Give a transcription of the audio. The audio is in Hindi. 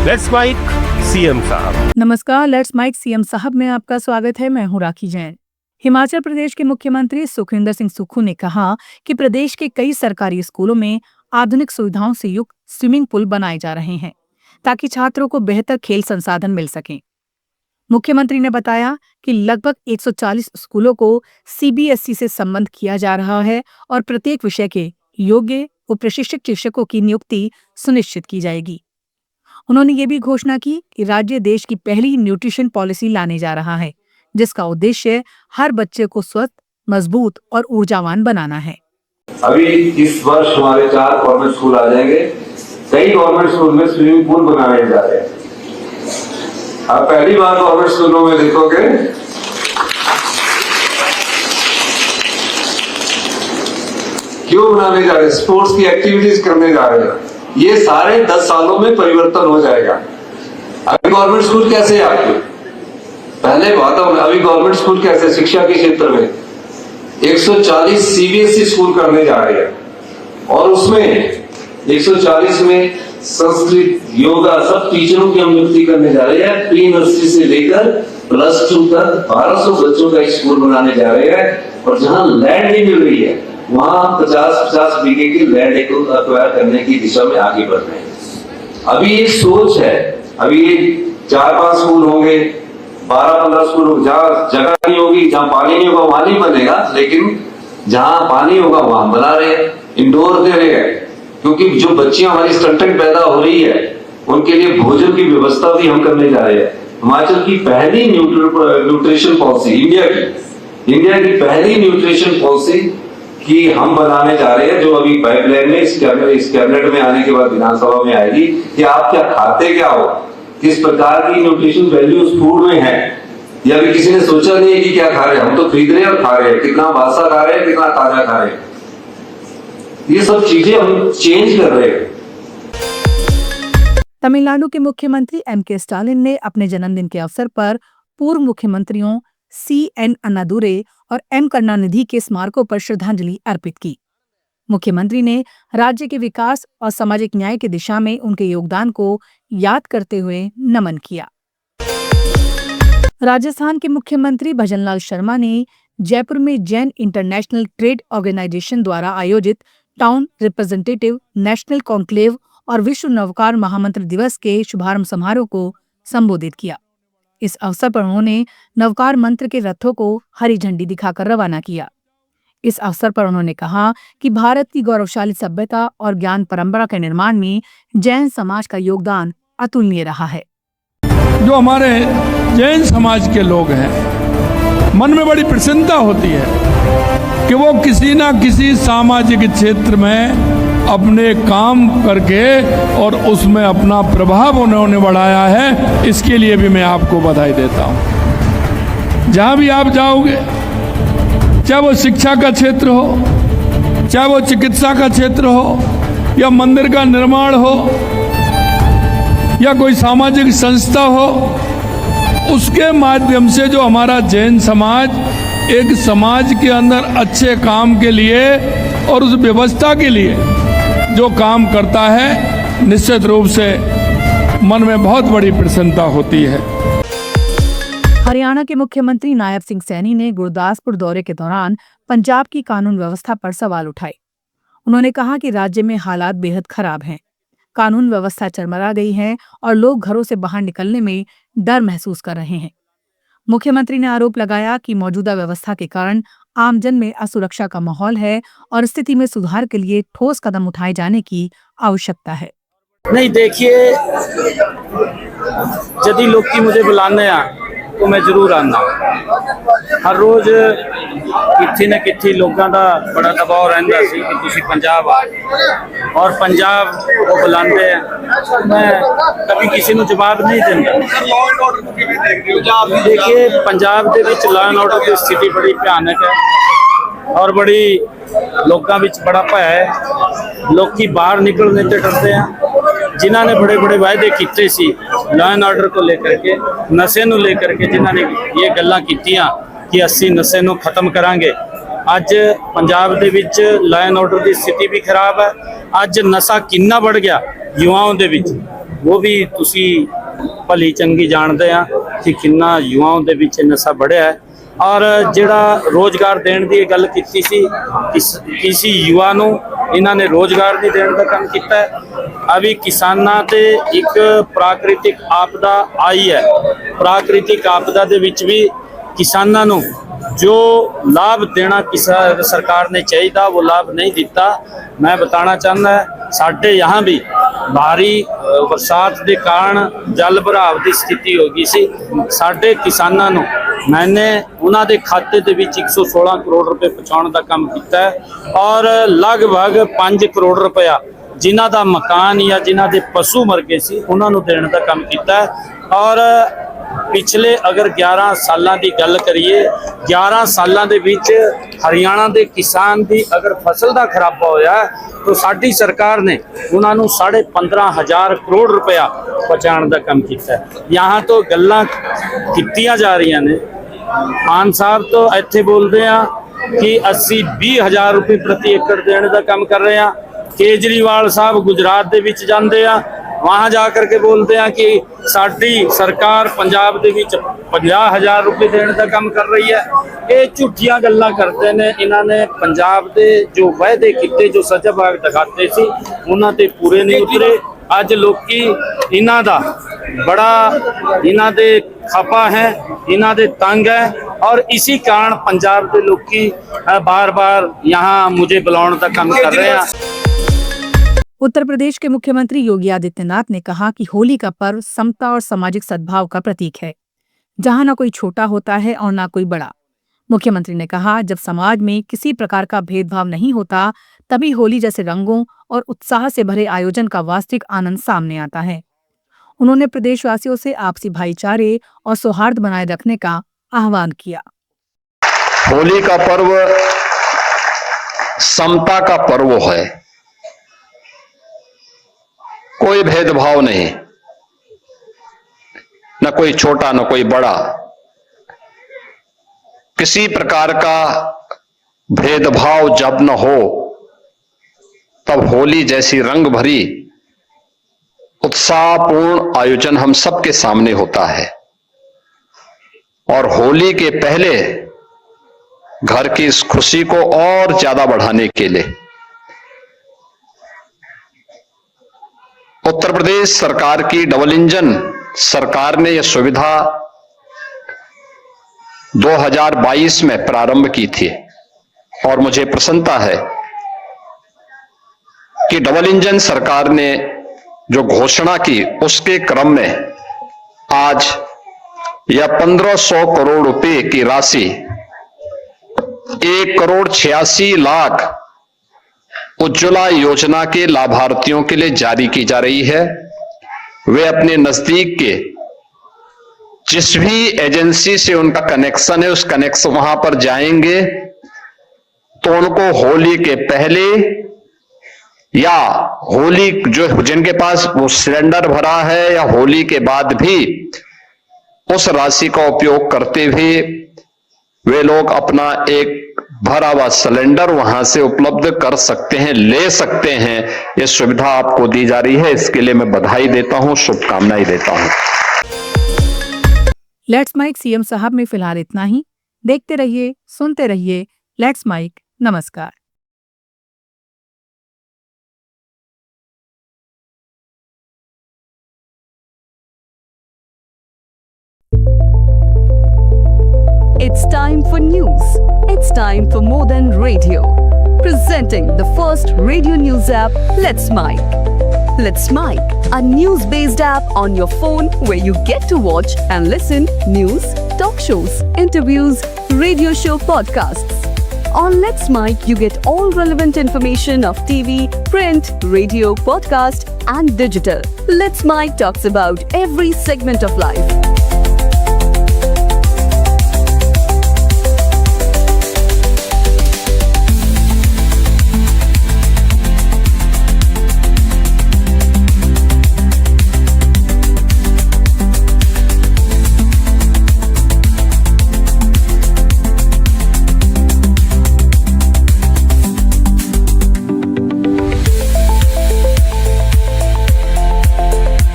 लेट्स माइक सीएम साहब। नमस्कार, लेट्स माइक सीएम साहब में आपका स्वागत है। मैं हूं राखी जैन। हिमाचल प्रदेश के मुख्यमंत्री सुखविंदर सिंह सुक्खू ने कहा कि प्रदेश के कई सरकारी स्कूलों में आधुनिक सुविधाओं से युक्त स्विमिंग पूल बनाए जा रहे हैं ताकि छात्रों को बेहतर खेल संसाधन मिल सकें। मुख्यमंत्री ने बताया कि लगभग 140 स्कूलों को सीबीएसई से संबद्ध किया जा रहा है और प्रत्येक विषय के योग्य व प्रशिक्षित शिक्षकों की नियुक्ति सुनिश्चित की जाएगी। उन्होंने ये भी घोषणा की कि राज्य देश की पहली न्यूट्रिशन पॉलिसी लाने जा रहा है, जिसका उद्देश्य हर बच्चे को स्वस्थ, मजबूत और ऊर्जावान बनाना है। अभी इस वर्ष हमारे 4 गवर्नमेंट स्कूल आ जाएंगे। कई गवर्नमेंट स्कूल में स्विमिंग पूल बनाए जा रहे हैं। आप पहली बार गवर्नमेंट स्कूलों में देखोगे क्यों बनाने जा रहे हैं, स्पोर्ट्स की एक्टिविटीज करने जा रहे हैं। ये सारे 10 सालों में परिवर्तन हो जाएगा। अभी गवर्नमेंट स्कूल कैसे है आपके, पहले बात है। अभी गवर्नमेंट स्कूल कैसे शिक्षा के क्षेत्र में 140 सीबीएसई स्कूल करने जा रहे हैं और उसमें 140 में संस्कृत, योगा सब टीचरों की हम नियुक्ति करने जा रहे हैं। प्री नर्सरी से लेकर +2 तक 1200 बच्चों का स्कूल बनाने जा रहे हैं। और जहां लैंड नहीं मिल रही है वहां 50-50 बीघे की लैंड एक्वायर करने की दिशा में आगे बढ़ रहे हैं। अभी एक सोच है, अभी 4-5 स्कूल होंगे, 12-15 स्कूल होंगे। जहाँ जगह नहीं होगी, जहाँ पानी नहीं होगा वहां नहीं बनेगा, लेकिन जहां पानी होगा वहां बना रहे हैं, इंडोर दे रहे हैं। क्योंकि जो बच्चियां हमारी स्टंटेड पैदा हो रही है उनके लिए भोजन की व्यवस्था भी हम करने जा रहे हैं। हिमाचल की पहली न्यूट्रिशन पॉलिसी, इंडिया की पहली न्यूट्रिशन पॉलिसी कि हम बनाने जा रहे हैं, जो अभी पाइपलाइन में इस कैबिनेट में आने के बाद विधानसभा में आएगी कि आप क्या खाते क्या हो, किस प्रकार की न्यूट्रिशन वैल्यूज फूड में है। या अभी किसी ने सोचा नहीं है कि क्या खा रहे हैं, हम तो खरीद रहे हैं और खा रहे हैं, कितना बासा खा रहे हैं, कितना ताजा खा रहे हैं। ये सब चीजें हम चेंज कर रहे हैं। तमिलनाडु के मुख्यमंत्री एम.के. स्टालिन ने अपने जन्मदिन के अवसर पर पूर्व मुख्यमंत्रियों C.N. अन्नादुरै और M. करुणानिधि के स्मारकों पर श्रद्धांजलि अर्पित की। मुख्यमंत्री ने राज्य के विकास और सामाजिक न्याय की दिशा में उनके योगदान को याद करते हुए नमन किया। राजस्थान के मुख्यमंत्री भजनलाल शर्मा ने जयपुर में जैन इंटरनेशनल ट्रेड ऑर्गेनाइजेशन द्वारा आयोजित टाउन रिप्रेजेंटेटिव नेशनल कॉन्क्लेव और विश्व नवकार महामंत्र दिवस के शुभारंभ समारोह को संबोधित किया। इस अवसर पर उन्होंने नवकार मंत्र के रथों को हरी झंडी दिखाकर रवाना किया। इस अवसर पर उन्होंने कहा कि भारत की गौरवशाली सभ्यता और ज्ञान परंपरा के निर्माण में जैन समाज का योगदान अतुलनीय रहा है। जो हमारे जैन समाज के लोग हैं, मन में बड़ी प्रसन्नता होती है कि वो किसी ना किसी सामाजिक क्षेत्र में अपने काम करके और उसमें अपना प्रभाव उन्होंने बढ़ाया है। इसके लिए भी मैं आपको बधाई देता हूँ। जहाँ भी आप जाओगे, चाहे वो शिक्षा का क्षेत्र हो, चाहे वो चिकित्सा का क्षेत्र हो, या मंदिर का निर्माण हो, या कोई सामाजिक संस्था हो, उसके माध्यम से जो हमारा जैन समाज एक समाज के अंदर अच्छे काम के लिए और उस व्यवस्था के लिए जो काम करता है, निश्चित रूप से मन में बहुत बड़ी प्रसन्नता होती है। हरियाणा के मुख्यमंत्री नायब सिंह सैनी ने गुरदासपुर दौरे के दौरान पंजाब की कानून व्यवस्था पर सवाल उठाए। उन्होंने कहा कि राज्य में हालात बेहद खराब हैं, कानून व्यवस्था चरमरा गई है और लोग घरों से बाहर निकलने में डर महसूस कर रहे हैं। मुख्यमंत्री ने आरोप लगाया कि मौजूदा व्यवस्था के कारण आमजन में असुरक्षा का माहौल है और स्थिति में सुधार के लिए ठोस कदम उठाए जाने की आवश्यकता है। नहीं, देखिए, यदि लोग की मुझे बुलाने आ तो मैं जरूर आना। हर रोज किसी न किसी लोगों का बड़ा दबाव रहता सी कि तुसी पंजाब आ, और पंजाब को बुलाते हैं। मैं कभी किसी को जवाब नहीं देता। देखिए, पंजाब के विच लॉ एंड ऑर्डर की स्थिति बड़ी भयानक है और बड़ी लोगों विच बड़ा भय है। लोग बाहर निकलने से डरते हैं। जिन्हों ने बड़े बड़े वायदे किए सी लॉ एंड ऑर्डर को लेकर के, नशे को लेकर के, जिन्होंने ये गल्लां कीतियां कि असी नशे को खत्म करांगे, अज पंजाब दे विच लॉ एंड ऑर्डर की स्थिति भी खराब है। अज नशा कितना बढ़ गया युवाओं दे विच, ਉਹ ਵੀ ਤੁਸੀਂ ਭਲੀ ਚੰਗੀ ਜਾਣਦੇ ਆ ਕਿ ਕਿੰਨਾ ਯੁਵਾਵਾਂ ਦੇ ਵਿੱਚ ਨਸ਼ਾ बढ़िया ਹੈ। ਔਰ ਜਿਹੜਾ ਰੋਜ਼ਗਾਰ ਦੇਣ ਦੀ ਗੱਲ ਕੀਤੀ ਸੀ, ਕਿਸੇ ਯੁਵਾ ਨੂੰ ਇਹਨਾਂ ਨੇ ਰੋਜ਼ਗਾਰ ਨਹੀਂ ਦੇਣ ਦਾ ਕੰਮ ਕੀਤਾ ਹੈ। ਅਭੀ ਕਿਸਾਨਾਂ ਤੇ ਇੱਕ ਪ੍ਰਾਕ੍ਰਿਤਿਕ ਆਪਦਾ ਆਈ ਹੈ, ਪ੍ਰਾਕ੍ਰਿਤਿਕ ਆਪਦਾ ਦੇ ਵਿੱਚ ਵੀ ਕਿਸਾਨਾਂ ਨੂੰ जो लाभ देना सरकार ने चाहिए वो लाभ नहीं दिता। मैं बताना चाहता साढ़े यहाँ भी भारी बरसात के कारण जल भराव की स्थिति हो गई सी। साढ़े किसानों नूं मैंने उन्होंने खाते दे विच 116 करोड़ रुपए पहुँचाने का काम किया है और लगभग 5 करोड़ रुपया जिन्हां दा मकान या जिन्हां दे पशु मर गए सी उन्होंने देने का काम किया है। और पिछले अगर 11 सालों की गल करिए, 11 सालों के विच हरियाणा के किसान की अगर फसल का खराबा होया तो साडी सरकार ने उन्होंने 15,500 करोड़ रुपया पहुँचाने का काम किया है। यहाँ तो गल्लां कीतियां जा रही ने। मान साहब तो इत्थे बोलते हैं कि 80-20,000 रुपये प्रति एकड़ देने का काम कर रहे हैं। केजरीवाल साहब गुजरात के विच जाते हैं, वहाँ जा करके बोलते हैं कि साडी सरकार पंजाब दे विच 50,000 रुपये देने का काम कर रही है। ये झूठियां गल्लां करते हैं। इन्होंने पंजाब के जो वायदे किए, जो सजा भाग दिखाते सी उन्हां ते पूरे नहीं उतरे। अज लोकी इन्हां दा बड़ा इन्हां दे खपा है, इन्हां दे तंग है और इसी कारण पंजाब के लोकी बार बार यहाँ मुझे बुलाने का काम कर रहे हैं। उत्तर प्रदेश के मुख्यमंत्री योगी आदित्यनाथ ने कहा कि होली का पर्व समता और सामाजिक सद्भाव का प्रतीक है, जहां न कोई छोटा होता है और न कोई बड़ा। मुख्यमंत्री ने कहा, जब समाज में किसी प्रकार का भेदभाव नहीं होता तभी होली जैसे रंगों और उत्साह से भरे आयोजन का वास्तविक आनंद सामने आता है। उन्होंने प्रदेशवासियों से आपसी भाईचारे और सौहार्द बनाए रखने का आह्वान किया। होली का पर्व समता का पर्व है, कोई भेदभाव नहीं, न कोई छोटा न कोई बड़ा। किसी प्रकार का भेदभाव जब न हो तब होली जैसी रंग भरी उत्साहपूर्ण आयोजन हम सबके सामने होता है। और होली के पहले घर की इस खुशी को और ज्यादा बढ़ाने के लिए उत्तर प्रदेश सरकार की डबल इंजन सरकार ने यह सुविधा 2022 में प्रारंभ की थी और मुझे प्रसन्नता है कि डबल इंजन सरकार ने जो घोषणा की उसके क्रम में आज यह 1500 करोड़ रुपए की राशि 1,86,00,000 उज्ज्वला योजना के लाभार्थियों के लिए जारी की जा रही है। वे अपने नजदीक के जिस भी एजेंसी से उनका कनेक्शन है उस कनेक्शन वहां पर जाएंगे तो उनको होली के पहले या होली जो जिनके पास वो सिलेंडर भरा है या होली के बाद भी उस राशि का उपयोग करते हुए वे लोग अपना एक भरा हुआ सिलेंडर वहां से उपलब्ध कर सकते हैं, ले सकते हैं। यह सुविधा आपको दी जा रही है, इसके लिए मैं बधाई देता हूं, शुभकामनाएं देता हूं। लेट्स माइक सीएम साहब में फिलहाल इतना ही। देखते रहिए, सुनते रहिए लेट्स माइक। नमस्कार। It's time for news. It's time for more than radio. Presenting the first radio news app, Let's Mic. Let's Mic, a news-based app on your phone where you get to watch and listen news, talk shows, interviews, radio show podcasts. On Let's Mic, you get all relevant information of TV, print, radio, podcast, and digital. Let's Mic talks about every segment of life.